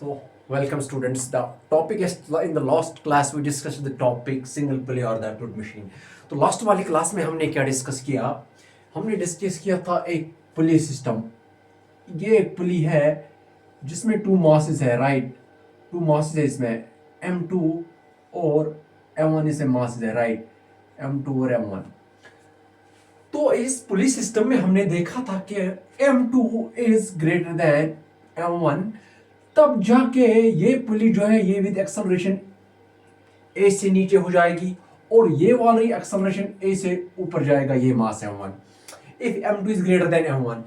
So, welcome students. The topic is in the last class we discussed the topic single pulley or the output machine. तो last वाली class में हमने क्या discuss किया? हमने discuss किया था एक पुली सिस्टम. ये एक पुली है जिसमें टू मासेस है, राइट? टू मासेस है इसमें, M2 और M1 इसे मासेस है, राइट? M2 और M1. तो इस पुली सिस्टम में हमने देखा था कि M2 is greater than M1, तब जाके ये पुली जो है ये विद एक्सेलरेशन ए से नीचे हो जाएगी और ये वाली एक्सेलरेशन ए से ऊपर जाएगा. ये mass M1 if M2 is greater than M1.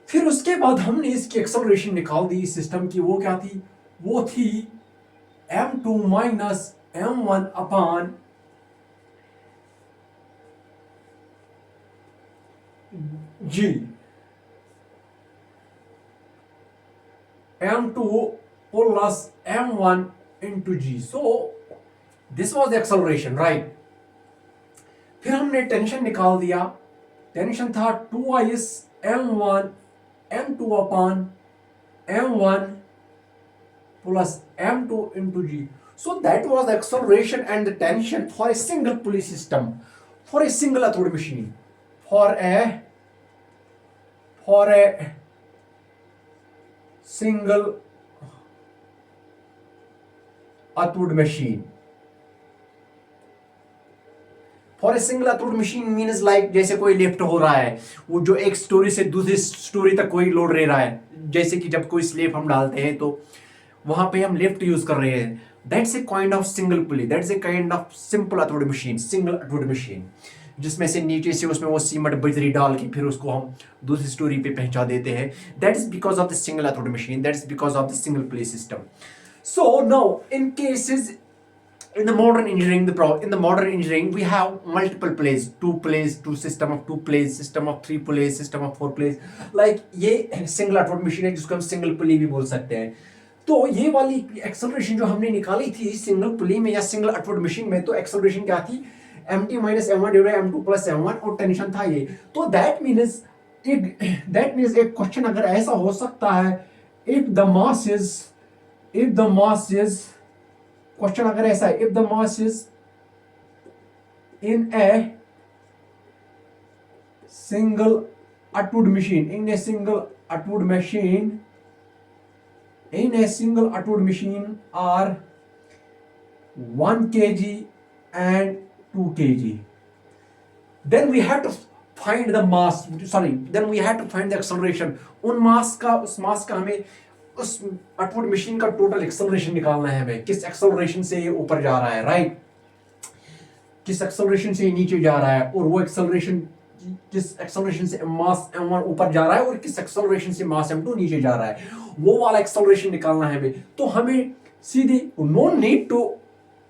फिर उसके बाद हमने इसकी एक्सेलरेशन निकाल दी इस सिस्टम की. वो क्या थी? वो थी M2 minus M1 upon G. M2 plus M1 into G. So this was the acceleration, right? फिर हमने टेंशन निकाल दिया. टेंशन था 2is M1 M2 upon M1 plus M2 into G. So that was the acceleration and the tension for a single pulley system, for a single electrode machine, for a single electrode machine. For a single Atwood machine means like जैसे कोई lift हो रहा है, वो जो एक story से दूसरी स्टोरी तक कोई लोड ले रहा है. जैसे कि जब कोई स्लेब हम डालते हैं तो वहां पे हम लिफ्ट यूज कर रहे हैं. That's a kind of single pulley, that's a kind of simple Atwood machine, single Atwood machine, जिसमें से नीचे से उसमें वो सीमेंट बजरी डाल के फिर उसको हम दूसरी स्टोरी पे पहुंचा देते हैं. That is because of the single Atwood machine, that is because of the single pulley system. So now in cases in the modern engineering we have multiple pulleys, two system of two pulleys, system of three pulleys, system of four pulleys. like ये single electrode machine है जिसको हम single pulley भी बोल सकते हैं. तो ये वाली एक्सेलरेशन जो हमने निकाली थी सिंगल पुली में या सिंगल एथोड मशीन में, तो एक्सेलरेशन क्या थी? mt minus m1 divided by m2 plus m1 और टेंशन था ये. तो दैट मींस एक क्वेश्चन अगर ऐसा हो सकता है, if the mass is question अगर ऐसा है, if the mass is in a single electrode machine, in a single electrode machine are 1 kg and 2 kg, then we have to find the mass, then we have to find the acceleration. उस मास का हमें उस एथोड machine का total acceleration निकालना है हमें. किस acceleration से ये ऊपर जा रहा है, राइट? किस एक्सेलरेशन से ये नीचे जा रहा है, और वो एक्सेलरेशन किस एक्सेलरेशन से मास m1 ऊपर जा रहा है और किस एक्सेलरेशन से मास m2 नीचे जा रहा है, वो वाला एक्सेलरेशन निकालना है हमें. तो हमें सीधे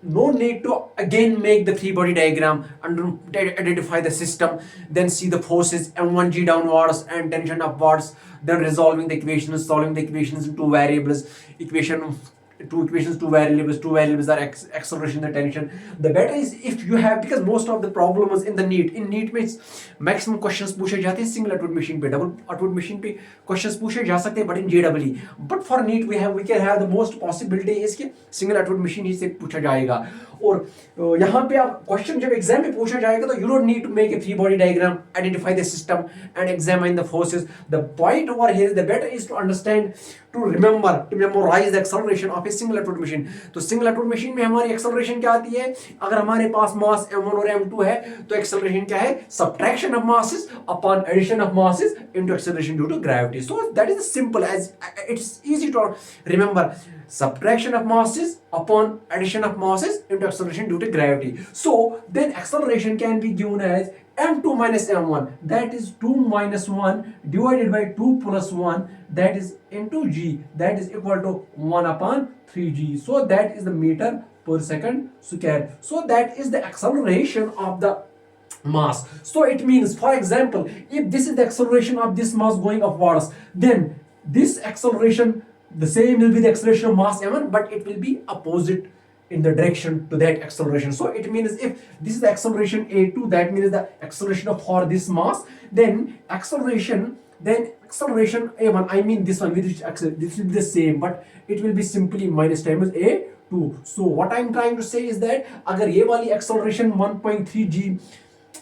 no need to again make the three body diagram and identify the system, then see the forces m1g downwards and tension upwards, then resolving the equations, solving the equations in two variables, two variables are acceleration and tension. The better is if you have, because most of the problems in NEET में maximum questions पूछे जाते हैं single Atwood machine पे, double एथोड machine पे questions पूछे जा सकते हैं, but in JEE, but for NEET we can have the most possibility is कि सिंगल एथोड मशीन ही से पूछा जाएगा. और यहाँ पे आप क्वेश्चन जब एग्जाम में पूछा जाएगा तो you don't need to make a three body diagram, identify the system and examine the forces. The point over here is the better is to understand, to memorize the acceleration of a single electrode machine. तो single electrode machine में हमारी acceleration क्या आती है? अगर हमारे पास mass m1 और m2 है तो acceleration क्या है? Subtraction of masses upon addition of masses into acceleration due to gravity. So that is simple, as it's easy to remember. Subtraction of masses upon addition of masses into acceleration due to gravity. So then acceleration can be given as m2 minus m1, that is 2 minus 1 divided by 2 plus 1, that is into g, that is equal to 1 upon 3g. So that is the meter per second square. So that is the acceleration of the mass. So it means, for example, if this is the acceleration of this mass going upwards, then this acceleration, the same will be the acceleration of mass m1, but it will be opposite in the direction to that acceleration. So it means if this is the acceleration a2, that means the acceleration of for this mass, then acceleration then acceleration a1, I mean this one, this will be the same, but it will be simply minus times a2. So what I'm trying to say is that अगर ये वाली acceleration 1.3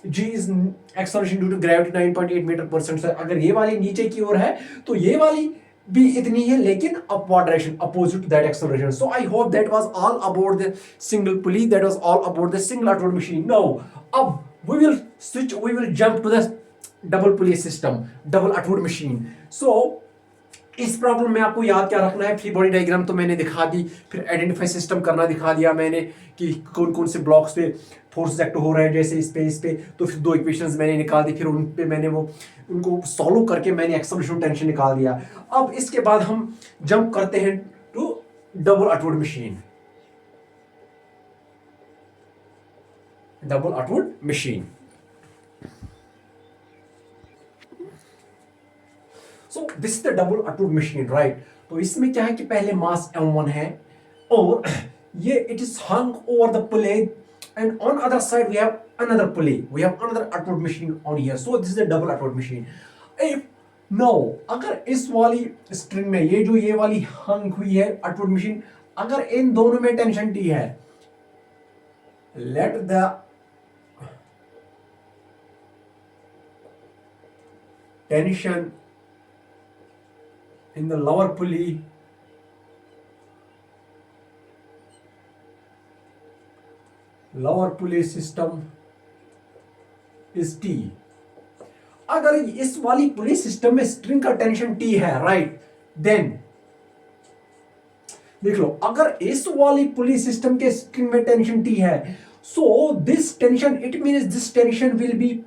g is acceleration due to gravity 9.8 metre पर second, अगर ये वाली नीचे की ओर है तो ये वाली भी इतनी है, लेकिन upward direction opposite to that acceleration. So I hope that was all about the single pulley, that was all about the single outward machine. Now अब we will jump to the double pulley system, double outward machine. So इस problem में आपको याद क्या रखना है, free body diagram तो मैंने दिखा दी, फिर आइडेंटिफाई सिस्टम करना दिखा दिया मैंने कि कौन कौन से ब्लॉक्स पे फोर्स एक्ट हो रहा है, जैसे इस पे तो फिर दो इक्वेशंस मैंने निकाल दी, फिर उन पे मैंने वो उनको सॉल्व करके मैंने एक्सेलरेशन टेंशन निकाल दिया. अब इसके बाद हम जंप करते हैं to double outward machine. Double outward machine. So this is the double outward machine, right? तो इसमें क्या है कि पहले मास m1 है और ये it is hung over the pulley, and on other side we have another pulley, we have another outward machine on here. So this is a double outward machine. If now अगर इस वाली string में ये वाली hung हुई है outward machine, अगर इन दोनों में टेंशन T है, let the tension in the lower pulley system is T. अगर इस वाली पुली सिस्टम में स्ट्रिंग का टेंशन T है, राइट, देन देख लो, अगर इस वाली पुली सिस्टम के स्ट्रिंग में टेंशन T है, so this tension, it means this tension will be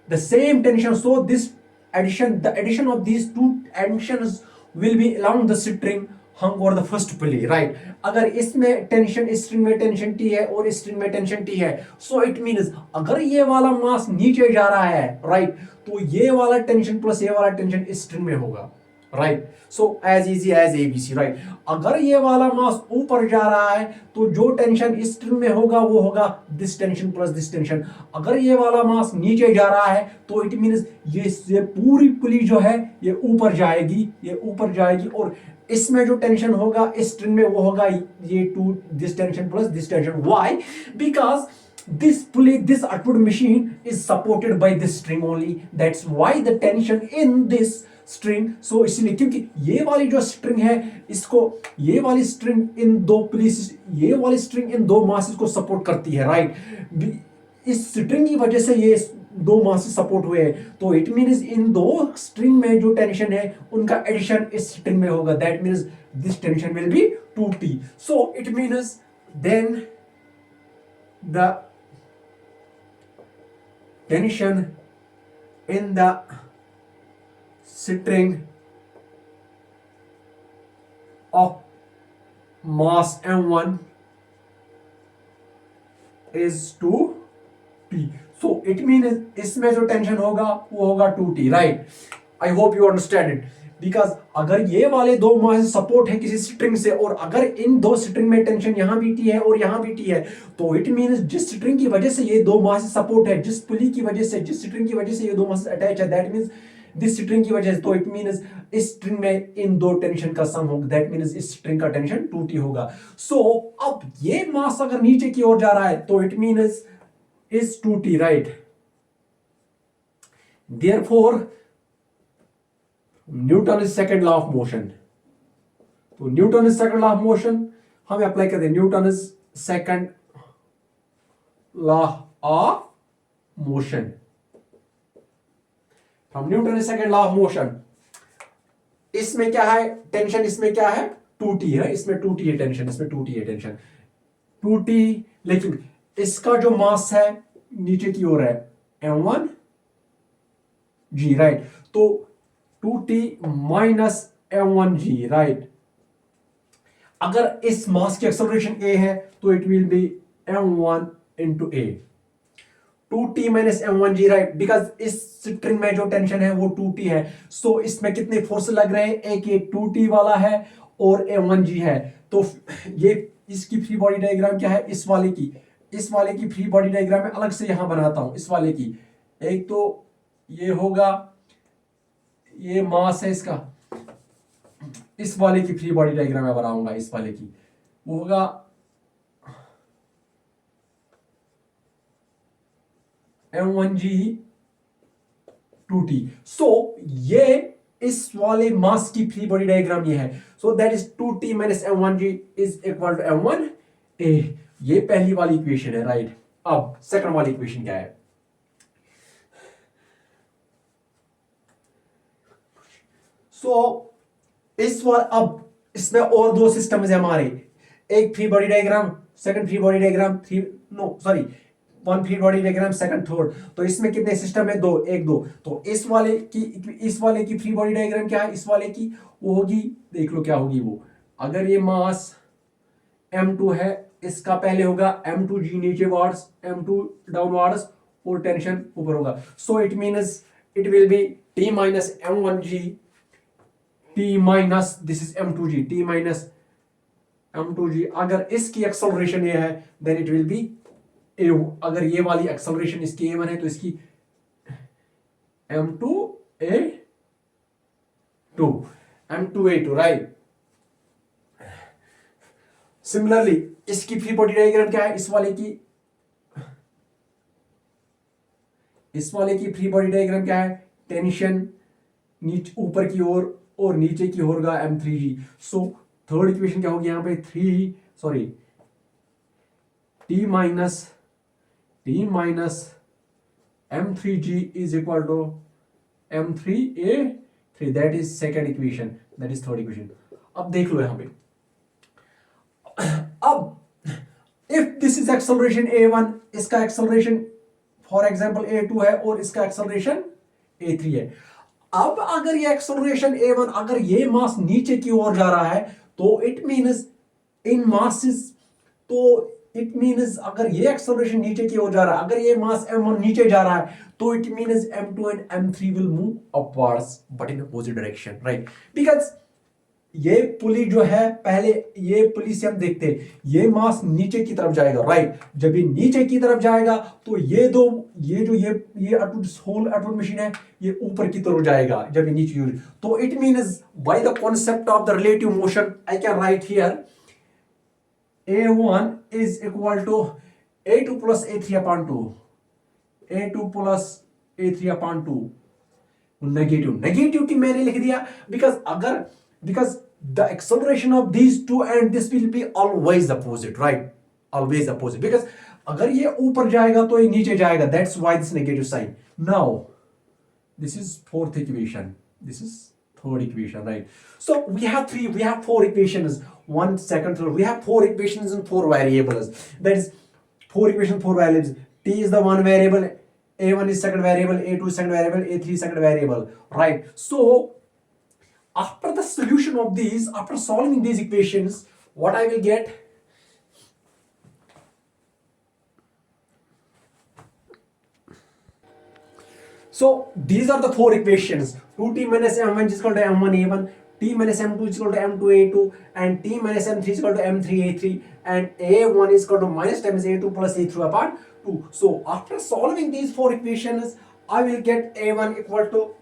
the same tension. So this the addition of these two tensions will be along the string hung over the first pulley, right? अगर इसमें tension, इस string में tension T है और इस string में tension T है, so it means अगर ये वाला मास नीचे जा रहा है, राइट, तो ये वाला टेंशन प्लस ये वाला टेंशन इस स्ट्रिंग में होगा, right. So as easy as ABC, right. अगर ये वाला मास ऊपर जा रहा है तो जो टेंशन इस स्ट्रिंग में होगा वो होगा this tension plus this tension. अगर ये वाला मास नीचे जा रहा है तो इट मींस ये पूरी पुली जो है ये ऊपर जाएगी और इसमें जो टेंशन होगा इस स्ट्रिंग में वो होगा ये two this tension plus this tension. Why? Because this pulley, this outward machine is supported by this string only. That's why the tension in this string. So इसलिए क्योंकि ये वाली जो string है इसको, ये वाली string इन दो पुलिस, ये वाली string इन दो masses को support करती है, right? इस string की वजह से ये दो masses support हुए हैं, तो it means इन दो string में जो tension है उनका addition इस string में होगा. That means this tension will be 2T. So it means then the tension in the string of mass m1 is 2T. So it means इसमें जो टेंशन होगा वो होगा 2T, right? I hope you understand it. Because अगर ये वाले दो मास support है किसी स्ट्रिंग से और अगर इन दो स्ट्रिंग में टेंशन यहां भी T है और यहां भी T है, तो इट मींस जिस स्ट्रिंग की वजह से ये दो मास सपोर्ट है, जिस पुली की वजह से, जिस स्ट्रिंग की वजह से ये दो मास अटैच है, दैट मींस दिस स्ट्रिंग की वजह से, तो इट मींस इस स्ट्रिंग में इन दो टेंशन का सम होगा, दैट मींस इस स्ट्रिंग का टेंशन 2T होगा. सो अब ये मास अगर नीचे की ओर जा रहा है तो it means is 2T, right. Therefore Newton's second law of motion. तो Newton's second law of motion हम अप्लाई करते हैं. Newton's second law of motion. हम Newton's second law of motion. इसमें क्या है tension, इसमें क्या है 2T है, इसमें 2T है टेंशन, इसमें 2T है टेंशन, 2T. लेकिन इसका जो मास है नीचे की ओर है m1 g, राइट. तो 2T माइनस m1g, राइट. अगर इस मास की एक्सेलरेशन a है तो it will B m1 into a. 2T minus m1g, right. Because इस स्ट्रिंग में जो टेंशन है वो 2T है. सो इसमें कितने फोर्स लग रहे हैं, एक ये 2T वाला है और m1g है. तो ये इसकी फ्री बॉडी डायग्राम क्या है, इस वाले की फ्री बॉडी डायग्राम में अलग से यहां बनाता हूं. इस वाले की एक तो ये होगा ये मास है इसका, इस वाले की फ्री बॉडी डायग्राम मैं बनाऊंगा, इस वाले की वो होगा m1g2t। सो ये इस वाले मास की फ्री बॉडी डायग्राम ये है। So that is 2t minus m1g is equal to m1a। ये पहली वाली इक्वेशन है, राइट। अब सेकंड वाली इक्वेशन क्या है? सो अब इसमें और दो सिस्टम्स है हमारे, एक free body diagram, second free body diagram, one free body diagram, second third. तो इसमें कितने सिस्टम है? दो, एक दो। तो इस वाले की फ्री बॉडी डायग्राम क्या है? इस वाले की वो होगी, देख लो क्या होगी वो। अगर ये मास m2 है, इसका पहले होगा m2g नीचे वार्ड्स, m2 डाउनवार्ड्स और टेंशन ऊपर होगा। So it means it will be t minus m1g t minus this is m2g, t minus m2g। अगर इसकी एक्सेलरेशन ये है then it will be a। अगर ये वाली एक्सेलरेशन इसकी a1 है तो इसकी m2a2 राइट। सिमिलरली इसकी फ्री बॉडी डायग्राम क्या है? इस वाले की फ्री बॉडी डायग्राम क्या है? टेंशन नीचे ऊपर की ओर और नीचे की ओर होगा m3g। सो थर्ड इक्वेशन क्या होगी यहाँ पे? t minus m3g is equal to m3a3। That is second equation, that is third equation. अब देख लो यहां पे, अब if this is acceleration a1, इसका एक्सेलरेशन फॉर एग्जांपल a2 है और इसका एक्सेलरेशन a3 है। अब अगर ये एक्सेलरेशन a1, अगर ये मास नीचे की ओर जा रहा है तो इट मींस इन मासेस, तो इट मींस अगर ये एक्सेलरेशन नीचे की ओर जा रहा है, अगर ये मास m1 नीचे जा रहा है तो it means m2 and m3 will move upwards but in opposite direction, right. Because ये पुली जो है, पहले ये पुली से हम देखते हैं, ये मास नीचे की तरफ जाएगा, राइट। जब ये नीचे की तरफ जाएगा तो ये होल अटूट मशीन है, ये ऊपर की तरफ जाएगा जब ये नीचे। तो it means by the concept of the relative motion I can write here a1 is equal to a2 plus a3 upon 2, a2 plus a3 upon 2। Negative की मैंने लिख दिया because the acceleration of these two and this will be always opposite, right? Always opposite, because अगर ये ऊपर जाएगा तो ये नीचे जाएगा, that's why this negative sign। Now this is fourth equation, this is third equation, right? So we have four equations, one, second, third. We have four equations and four variables. That is four equations, four variables. T is the one variable, A1 is second variable, A2 is second variable, A3 is second variable, right? So after the solution of these, after solving these equations, what I will get? So these are the four equations. 2t minus m1 is equal to m1a1, t minus m2 is equal to m2a2, and t minus m3 is equal to m3a3, and a1 is equal to minus times a2 plus a3 upon 2. So after solving these four equations, I will get a1 equal to,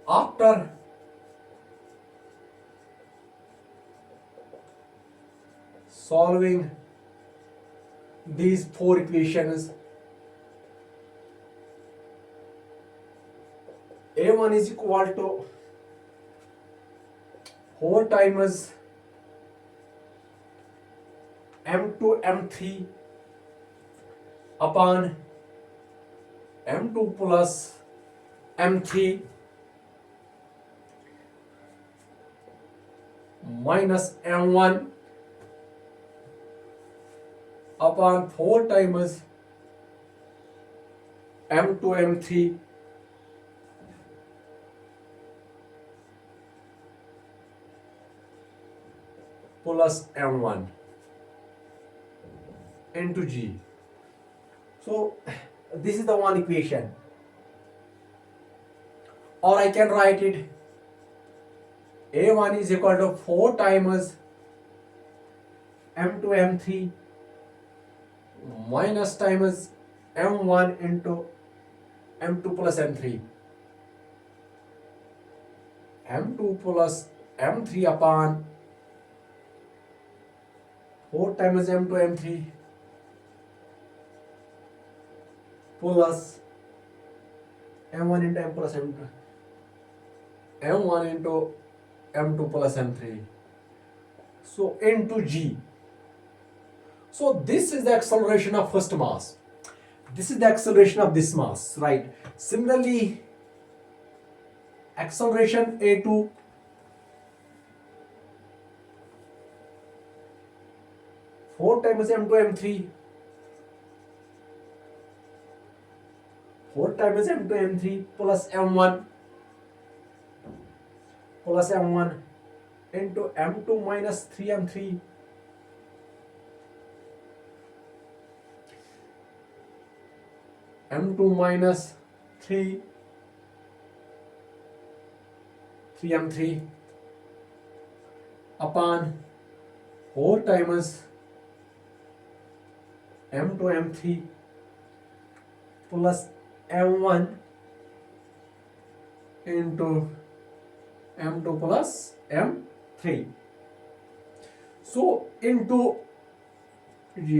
after solving these four equations, a1 is equal to 4 times m2 m3 upon m2 plus m3 minus m1 upon 4 times m2 m3 plus m1 into g. So this is the one equation, or I can write it a1 is equal to 4 times m2 m3 minus times m1 into m2 plus m3, m2 plus m3 upon 4 times m2 m3 plus m1 into m plus m2, m1 into m2 plus m3, so into g. So this is the acceleration of first mass, this is the acceleration of this mass, right? Similarly, acceleration a2 4 times m2 m3, 4 times m2 m3 plus m1 into m2 minus 3m3 m2 minus 3m3 upon 4 times m2 m3 plus m1 into m2 plus m3. So into,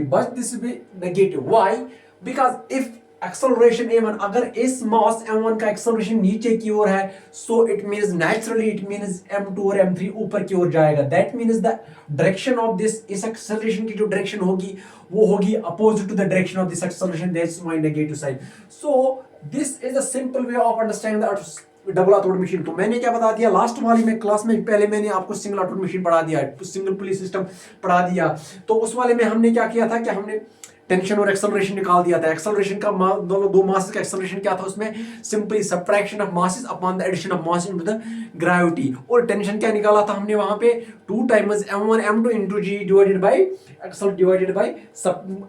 but this will be negative. Why? Because if acceleration a1, अगर इस मास m1 का acceleration नीचे की ओर है, so it means naturally it means m2 और m3 ऊपर की ओर जाएगा. That means the direction of this, इस acceleration की जो direction होगी वो होगी opposite to the direction of this acceleration. That's my negative side. So this is a simple way of understanding the double automatic machine. तो मैंने क्या बता दिया लास्ट वाली में क्लास में, पहले मैंने आपको सिंगल ऑटोमेटिक मशीन पढ़ा दिया, सिंगल पुली सिस्टम पढ़ा दिया. तो उस वाले में हमने क्या किया था कि हमने टेंशन और एक्सेलरेशन निकाल दिया था. एक्सेलरेशन का दोनों दो मासेस का एक्सेलरेशन क्या था, उसमें simply subtraction of masses upon the addition of mass into the gravity. और टेंशन क्या निकाला था हमने वहां पे 2 times m1 m2 into g divided by acceleration divided by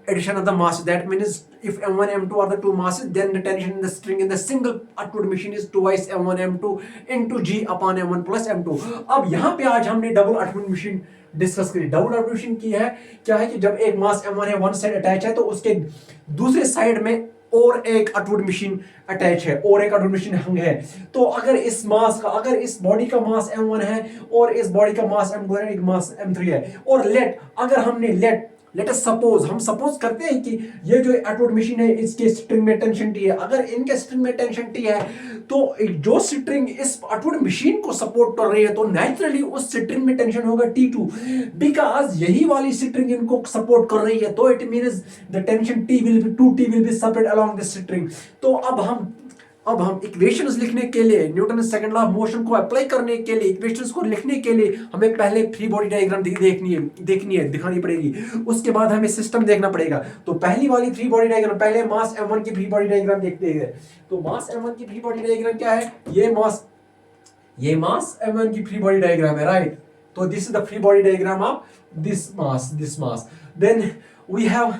addition of the mass. That means if m1 m2 are the two masses, then the tension in the string in the single output machine is twice m1 m2 into g upon m1 plus m2. अब यहाँ पे आज हमने double automatic machine discuss करी. Double automatic machine की है क्या है कि जब एक मास m1 है, वन साइड अटैच है, तो उसके दूसरे साइड में और एक ऑटोमेटिक मशीन अटैच है और एक ऑटोमेटिक मशीन हंग है. तो अगर इस मास का, अगर इस बॉडी का मास m1 है और इस बॉडी का मास m2 है, एक मास m3 है, और अगर हमने लेट अस सपोज, हम सपोज करते हैं कि ये जो ऑटोमेटिक मशीन है इसके स्ट्रिंग में टेंशन T है. अगर इनके स्ट्रिंग में टेंशन T है तो जो स्ट्रिंग इस ऑटोमेटिक मशीन को सपोर्ट कर रही है, तो नेचुरली उस स्ट्रिंग में टेंशन होगा T2, बिकॉज यही वाली स्ट्रिंग इनको सपोर्ट कर रही है. तो it means the tension T will be 2T will be separate along this string. तो अब हम इक्वेशंस लिखने के लिए, Newton second law of motion को अप्लाई करने के लिए, इक्वेशंस को लिखने के लिए हमें पहले फ्री बॉडी डायग्राम दिखानी पड़ेगी. उसके बाद हमें सिस्टम देखना पड़ेगा. तो पहली वाली फ्री बॉडी डायग्राम, पहले मास m1 की फ्री बॉडी डायग्राम देखते हैं. तो मास m1 की फ्री बॉडी डायग्राम क्या है, ये मास m1 की फ्री बॉडी डायग्राम है, राइट. तो this is the free body diagram of this mass. Then we have,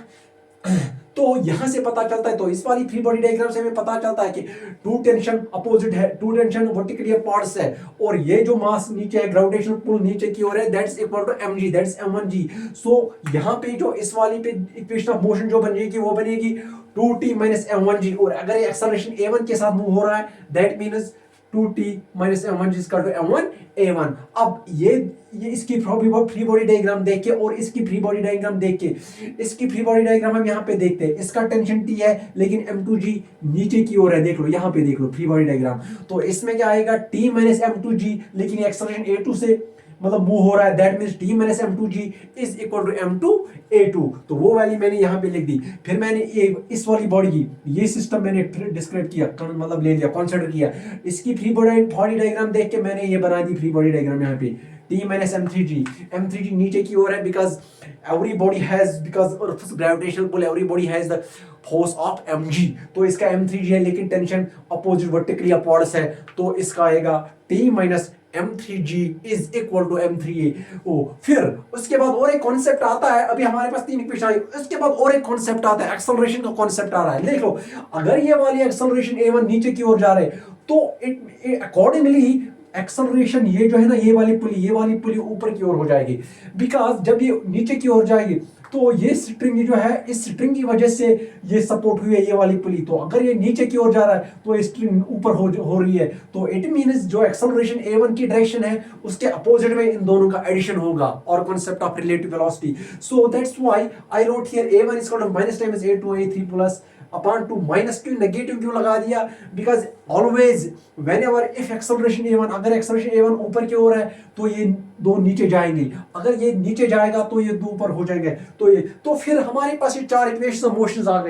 तो यहां से पता चलता है, तो इस वाली फ्री बॉडी डायग्राम से हमें पता चलता है कि टू टेंशन अपोजिट है, टू टेंशन वर्टिकली अपार्ट है, और ये जो मास नीचे है, ग्रेविटेशनल पुल नीचे की ओर है, that's equal to mg, that's m1g. So यहां पे जो इस वाली पे इक्वेशन ऑफ मोशन जो बनेगी वो बनेगी 2t minus m1g. और अगर ये एक्सेलरेशन a1 के साथ मूव हो रहा है, that means 2t minus m1g is equal to m1 a1. अब ये इसकी फ्री बॉडी डायग्राम देख के और इसकी फ्री बॉडी डायग्राम देख के, इसकी फ्री बॉडी डायग्राम हम यहाँ पे देखते हैं. इसका टेंशन T है लेकिन m2g नीचे की ओर है. देख लो यहाँ पे, देख लो फ्री बॉडी डायग्राम. तो इसमें क्या आएगा, T minus m2g, लेकिन एक्सेलरेशन a2 से मतलब मूव हो रहा है, that means T minus m2g is equal to m2 a2. तो वो वाली मैंने यहाँ पे लिख दी. फिर मैंने इस वाली बॉडी की ये सिस्टम मैंने डिस्क्राइब किया, मतलब ले लिया, कंसीडर किया. इसकी फ्री बॉडी डायग्राम देख के मैंने ये बना दी फ्री बॉडी डायग्राम यहाँ पे. T minus m3g नीचे की ओर है, because everybody has, because Earth's gravitational pull, everybody has the force of mg. तो इसका m3g है लेकिन टेंशन अपोजिट वर्टिकली अपवर्ड्स है, तो इसका आएगा T minus m3g is equal to m3a. फिर उसके बाद और एक कॉन्सेप्ट आता है. अभी हमारे पास 3 इक्वेशन आई, उसके बाद और एक कॉन्सेप्ट आता है, एक्सेलरेशन का कॉन्सेप्ट आ रहा है. देख लो, अगर ये वाली एक्सेलरेशन a1 नीचे की ओर जा रहे तो इट अकॉर्डिंगली एक्सेलरेशन ये जो है ना, ये वाली पुली ऊपर की ओर हो जाएगी, बिकॉज जब ये नीचे की ओर जाएगी तो ये स्ट्रिंग जो है, इस स्ट्रिंग की वजह से ये सपोर्ट हुई है ये वाली पुली। तो अगर ये नीचे की ओर जा रहा है तो ये स्ट्रिंग ऊपर हो रही है, तो इट मींस जो एक्सेलरेशन a1 की डायरेक्शन है उसके अपोजिट में इन दोनों का एडिशन होगा, और concept of relative velocity. So that's why I wrote here a1 is equal to minus times a2 a3 plus upon 2 minus क्यों नेगेटिव क्यों लगा दिया, because always whenever if acceleration a1, अगर एक्सेलरेशन a1 ऊपर की ओर है तो ये दो नीचे जाएंगे, अगर ये नीचे जाएगा तो ये दो ऊपर हो जाएंगे। तो फिर हमारे पास ये चार इक्वेशंस ऑफ मोशंस आ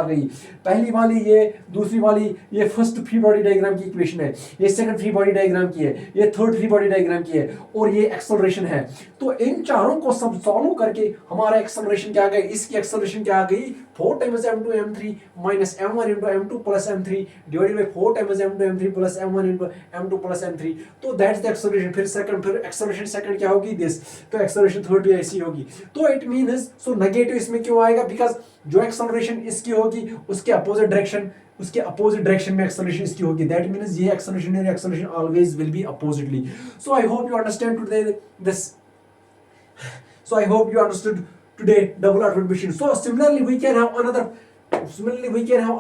गई, पहली वाली ये, दूसरी वाली ये फर्स्ट फ्री बॉडी डायग्राम की इक्वेशन है, ये सेकंड फ्री बॉडी डायग्राम की है, ये थर्ड फ्री बॉडी डायग्राम की है, और ये एक्सेलरेशन है। तो इन चारों को सब सॉल्व करके हमारा एक्सेलरेशन क्या आ गई, इसकी एक्सेलरेशन क्या आ गई, 4 times m2 m3 minus m1 into m2 plus m3 divided by 4 times m2 m3 plus m1 into m2 plus m3। तो दैट्स द एक्सेलरेशन। फिर एक्सेलरेशन सेकंड क्या होगी, दिस, तो एक्सेलरेशन थर्ड भी ऐसी होगी। तो इट मींस सो नेगेटिव इसमें क्यों आएगा, बिकॉज जो एक्सेलरेशन इसकी होगी उसके अपोजिट डायरेक्शन में एक्सेलरेशन इसकी होगी, दैट मींस ये एक्सेलरेशन और acceleration always will be oppositely. So I hope you understand today this, so I hope you understood today double output machine. So similarly we can have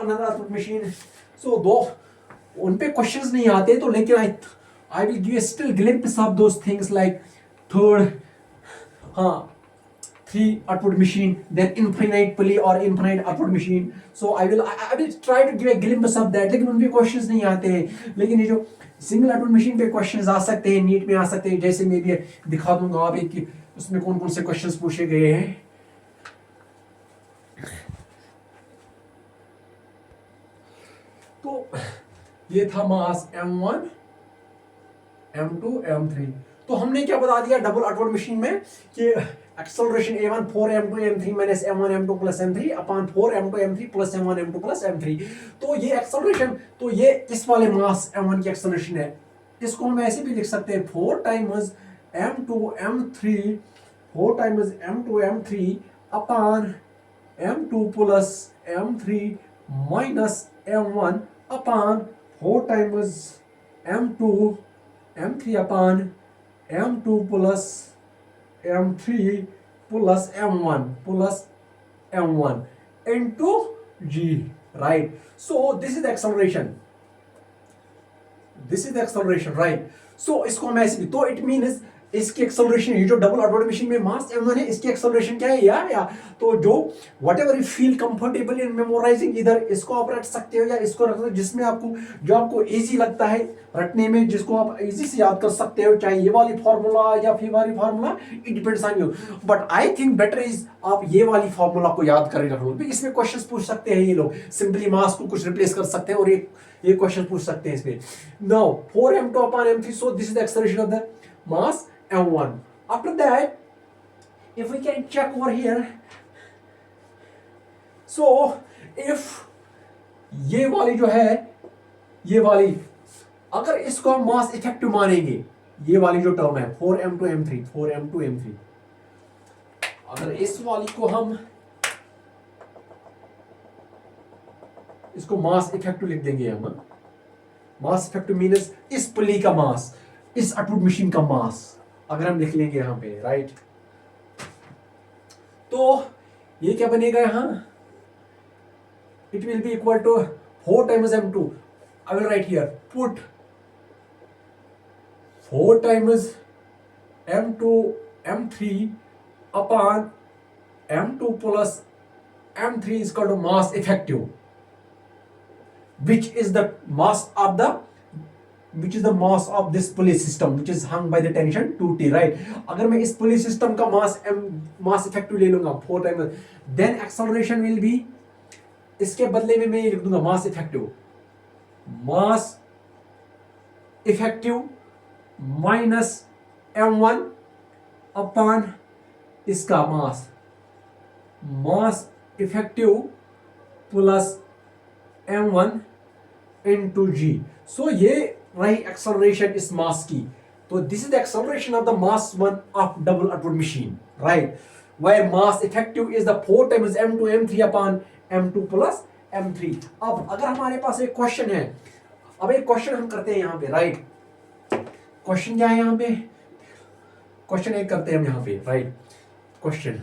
another output machine. So दो उन पे questions नहीं आते, तो लेकिन I will give a still glimpse of those things like third, 3 output machine, then infinite pulley or infinite output machine. So I will try to give a glimpse of that. लेकिन उन पे questions नहीं आते, लेकिन ये जो single output machine पे questions आ सकते हैं, नीट में आ सकते हैं, जैसे मैं भी दिखा दूंगा आप एक उसमें कौन कौन से क्वेश्चंस पूछे गए हैं। तो ये था मास m1 m2 m3। तो हमने क्या बता दिया डबल आउटपुट मशीन में कि acceleration a1 4 m2 m3 minus m1 m2 plus m3 upon 4 m2 m3 plus m1 m2 plus m3। तो ये एक्सेलरेशन, तो ये इस वाले मास m1 की एक्सेलरेशन है, इसको हम ऐसे भी लिख सकते हैं 4 times m2 m3 4 times m2 m3 upon m2 plus m3 minus m1 upon 4 times m2 m3 upon m2 plus m3 plus m1 into g, right? So this is the acceleration, right? So इसको हम ऐसे भी, तो it means इसकी acceleration, ये जो double आउटपुट machine में मास m1 है, इसकी एक्सेलरेशन क्या है या तो जो whatever you feel comfortable in memorising, इधर इसको आप रट सकते हो या इसको रख सकते हो, जिसमें आपको इजी लगता है रटने में, जिसको आप इजी से याद कर सकते हो, चाहे ये वाली फार्मूला या फिर वाली formula, it depends on you. But I think better is आप ये वाली फार्मूला को याद करके रख लो, इसमें क्वेश्चंस पूछ सकते हैं ये लोग, सिंपली मास को कुछ रिप्लेस कर सकते हैं और ये क्वेश्चन पूछ सकते हैं इसमें। Now 4m2 upon m3, so this is the acceleration of the mass m1. After that, if we can check over here, so if ये वाली जो है, ये वाली अगर इसको हम मास इफेक्टिव मानेंगे, ये वाली जो टर्म है 4m2 m3, अगर इस वाली को हम इसको मास इफेक्टिव लिख देंगे हम, मास इफेक्टिव मीन्स इस पुली का मास, इस आउटपुट मशीन का मास अगर हम लिख लेंगे यहां पे, राइट, तो ये क्या बनेगा यहां, it will be equal to 4 times m2, I will write here put 4 times m2 m3 upon m2 plus m3 is equal to mass effective, which is the mass of this pulley system which is hung by the tension 2T, right? अगर मैं इस pulley system का mass effective ले लूंगा 4 times, then acceleration will be, इसके बदले में मैं ये लिख दूंगा mass effective minus m1 upon इसका mass effective plus m1 into g। So ये रही एक्सेलरेशन इस मास की। तो this is the acceleration of the mass 1 of double आउटपुट machine, right, where mass effective is the 4 times m2 m3 upon m2 plus m3। अब अगर हमारे पास एक क्वेश्चन है, अब एक क्वेश्चन हम करते हैं यहाँ पे, राइट, क्वेश्चन क्या है यहाँ पे, क्वेश्चन एक करते हैं हम यहाँ पे, right. Question,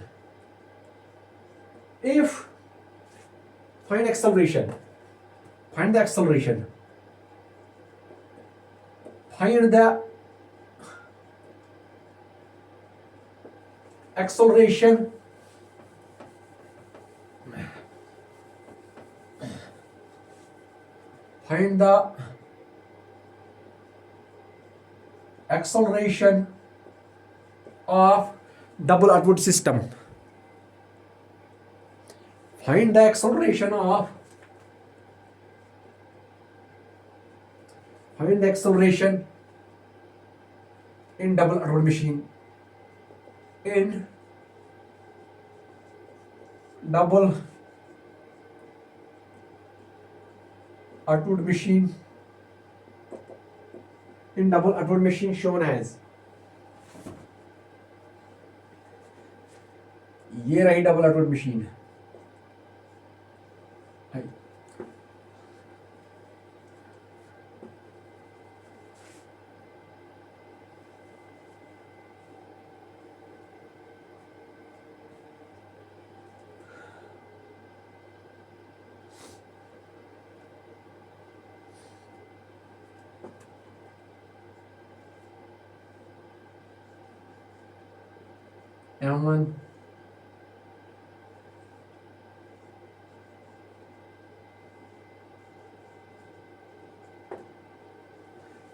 if find acceleration, find the acceleration, find the acceleration find the acceleration of double Atwood system, find the acceleration of, find the acceleration in double Atwood machine, in double Atwood machine, in double Atwood machine shown as, ये रही double Atwood machine. M1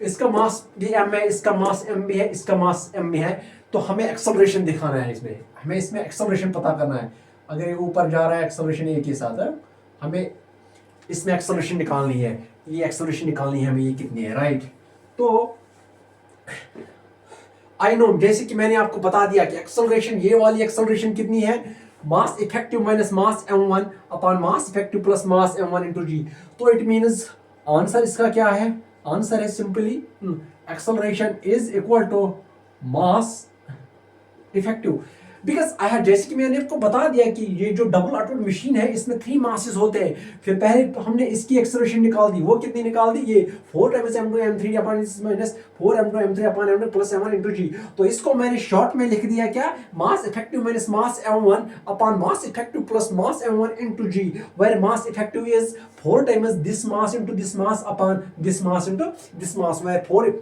इसका मास भी m है, इसका मास m भी है, इसका मास m भी है, तो हमें एक्सेलरेशन दिखाना है इसमें, हमें इसमें एक्सेलरेशन पता करना है। अगर ये ऊपर जा रहा है एक्सेलरेशन a के साथ है, हमें इसमें एक्सेलरेशन निकालनी है, ये एक्सेलरेशन निकालनी है हमें, ये कितनी है, राइट। तो आई नो, जैसे कि मैंने आपको बता दिया कि एक्सेलरेशन, ये वाली एक्सेलरेशन कितनी है, mass effective minus mass m1 upon mass effective plus mass m1 into g। तो इट मींस आंसर इसका क्या है, आंसर है simply acceleration is equal to mass effective, because I have, जैसे कि मैंने आपको बता दिया कि ये जो डबल Atwood मशीन है इसमें 3 मासेस होते हैं। फिर पहले तो हमने इसकी एक्सेलरेशन निकाल दी, वो कितनी निकाल दी, ये 4 times m2 m3 upon minus 4 m2 m3 upon m2 plus m1 into g। तो इसको मैंने शॉर्ट में लिख दिया क्या, mass effective minus mass m1 upon mass effective plus mass m1 into g, where mass effective is 4 times this mass into this mass upon this mass into this mass, where 4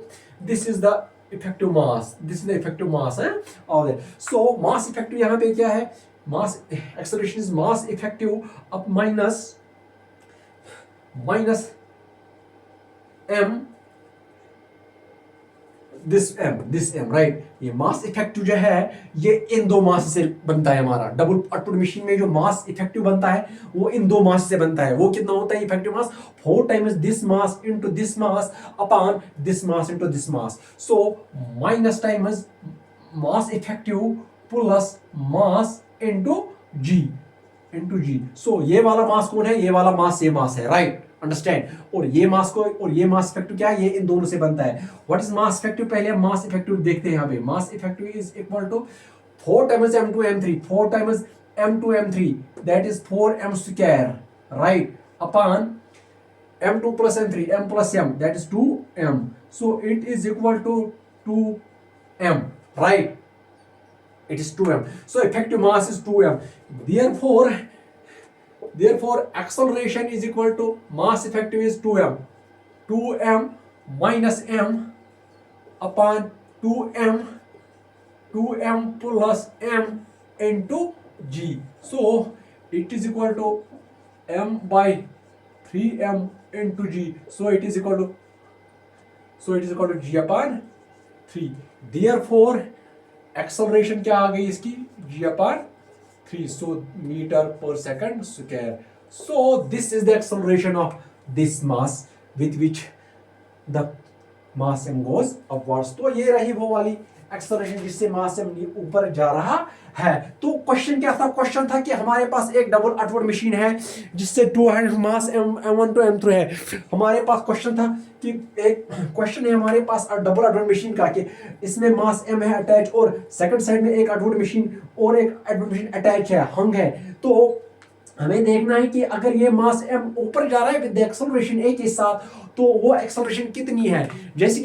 this is the effective mass, this is the effective mass है और so mass effective यहाँ पे क्या है, mass acceleration is mass effective up minus m this m right। ये मास effective जो है ये इन दो मास से बनता है हमारा, डबल Atwood मशीन में जो मास इफेक्टिव बनता है वो इन दो मास से बनता है। वो कितना होता है effective mass, 4 times this mass into this mass upon this mass into this mass, so minus times mass effective plus mass into g, so ये वाला मास कौन है, ये वाला मास ये मास है, राइट, अंडरस्टैंड। और ये मास को और ये मास इफेक्टिव क्या है, ये इन दोनों से बनता है। व्हाट इज मास इफेक्टिव, पहले हम मास इफेक्टिव देखते हैं यहाँ पे। Mass effective is equal to 4 times m2 m3, 4 times m2 m3 that is 4m square, right, upon m2 plus m3 m plus m that is 2m, so it is equal to 2m, right, it is 2m, so effective mass is 2m, therefore acceleration is equal to mass effective is 2m minus m upon 2m plus m into g, so it is equal to m by 3m into g, so it is equal to g upon 3, therefore acceleration क्या आ गई इसकी, g upon 3, सो metre पर second square. So this is the acceleration of this mass with which the mass m goes upwards. तो ये रही वो वाली acceleration जिससे मास m ऊपर जा रहा है। तो क्वेश्चन क्या था, क्वेश्चन था कि हमारे पास एक डबल Atwood मशीन है जिससे 200 मास m1 टू m3 है। हमारे पास क्वेश्चन था कि एक क्वेश्चन है हमारे पास डबल Atwood मशीन का कि इसमें मास m है अटैच और सेकंड साइड में एक Atwood मशीन और एक Atwood मशीन अटैच है, हंग है। तो हमें देखना है कि अगर ये मास m ऊपर जा रहा है विद एक्सेलरेशन a के साथ, तो वो एक्सेलरेशन कितनी है। जैसे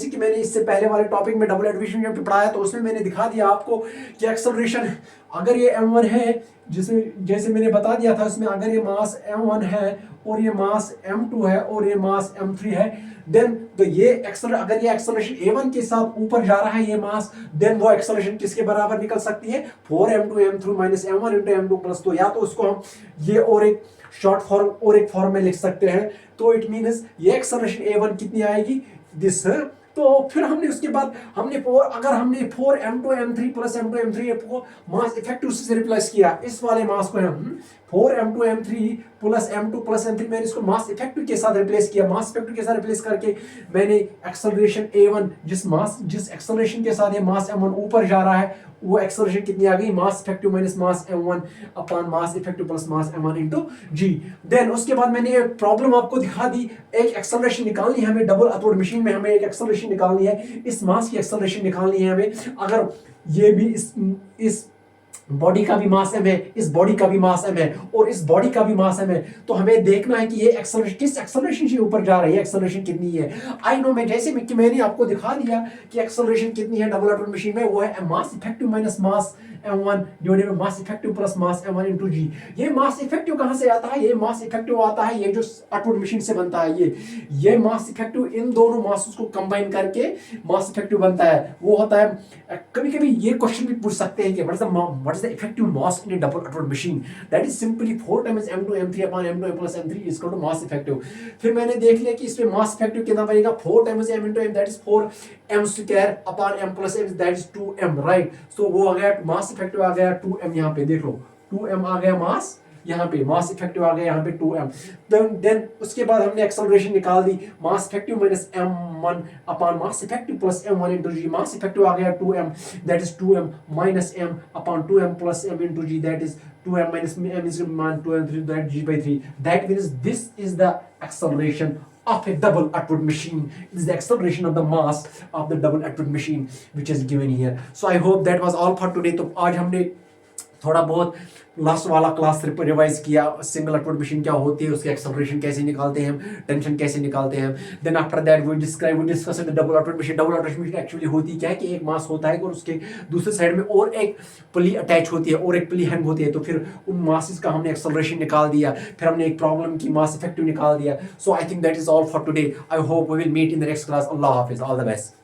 कि मैंने इससे पहले वाले टॉपिक में डबल एडमिशन पे पढ़ाया, तो उसमें मैंने दिखा दिया आपको कि एक्सेलरेशन अगर ये m1 है, जैसे मैंने बता दिया था उसमें, अगर ये मास m1 है और ये मास m2 है और ये मास m3 है, देन तो ये अगर ये एक्सेलरेशन a1 के साथ ऊपर जा रहा है ये मास, देन वो एक्सेलरेशन किसके बराबर निकल सकती है, 4m2 m3 minus m1 into m2 plus. तो या तो उसको हम ये और एक शॉर्ट फॉर्म और एक फॉर्म में लिख सकते हैं। तो इट मीन्स ये एक्सेलरेशन a1 कितनी आएगी, दिस। तो फिर हमने उसके बाद अगर हमने 4m2 m3 plus m2 m3 को मास इफेक्टिव से रिप्लेस किया, इस वाले मास को हम 4m2 m3 plus m2 plus m3, मैंने इसको मास इफेक्टिव के साथ रिप्लेस किया। मास इफेक्टिव के साथ रिप्लेस करके मैंने एक्सेलरेशन a1, जिस एक्सेलरेशन के साथ ये मास m1 ऊपर जा रहा है, वो एक्सेलरेशन कितनी आ गई, mass effective minus mass m1 upon mass effective plus mass m1 into g। Then उसके बाद मैंने ये प्रॉब्लम आपको दिखा दी। एक एक्सेलरेशन निकालनी है हमें, डबल अतोड़ मशीन में हमें एक एक्सेलरेशन निकालनी है, इस मास की एक्सेलरेशन निकालनी है हमें। अगर ये भी इस बॉडी का भी मास m है, इस बॉडी का भी मास m है और इस बॉडी का भी मास m है, तो हमें देखना है कि ये एक्सेलरेशन किस एक्सेलरेशन से ऊपर जा रही है, एक्सेलरेशन कितनी है। आई नो, मैंने आपको दिखा दिया कि एक्सेलरेशन कितनी है डबल अटोमिक मशीन में, वो है mass effective minus mass m1 divided by mass effective plus mass m1 into g। ये मास इफेक्टिव कहां से आता है, ये मास इफेक्टिव आता है ये जो अटोमिक मशीन से बनता है, ये मास इफेक्टिव इन दोनों मासेस को कंबाइन करके मास इफेक्टिव बनता है। वो होता है, कभी-कभी ये क्वेश्चन भी पूछ सकते हैं कि what is the effective mass in a double atomic machine, that is simply 4 times m2 m3 upon m2 plus m3 is equal to mass effective. फिर मैंने देख लिया कि इसमें मास इफेक्टिव कितना बनेगा, 4 times m into m, that is 4m square upon m plus m, that is 2m, right. So वो आ गया मास इफेक्टिव आ गया 2m, यहाँ पे देख लो 2m आ गया मास, यहाँ पे मास इफेक्टिव आ गया यहाँ पे 2m। देन उसके बाद हमने एक्सेलरेशन निकाल दी, mass effective minus m1 upon mass effective plus m1 into g। Mass effective आ गया 2m, that is 2m minus m upon 2m plus m into g, that is 2m minus m is 2m 3, that g by 3. That means this is the acceleration of a double atomic machine. It is the acceleration of the mass of the double atomic machine which is given here. So I hope that was all for today. तो आज हमने थोड़ा बहुत last वाला class revise किया, single atomic machine क्या होती है, उसके एक्सेलरेशन कैसे निकालते हैं हम, टेंशन कैसे निकालते हैं। Then after that we discuss the double atomic machine. Double atomic machine actually होती क्या है कि एक मास होता है और उसके दूसरे साइड में और एक पुली अटैच होती है और एक पुली हैंग होती है। तो फिर उन मासेस का हमने एक्सेलरेशन निकाल दिया, फिर हमने एक प्रॉब्लम की मास इफेक्टिव निकाल दिया। So I think that is all for today. I hope we will meet in the next class. अल्लाह हाफिज, ऑल द बेस्ट।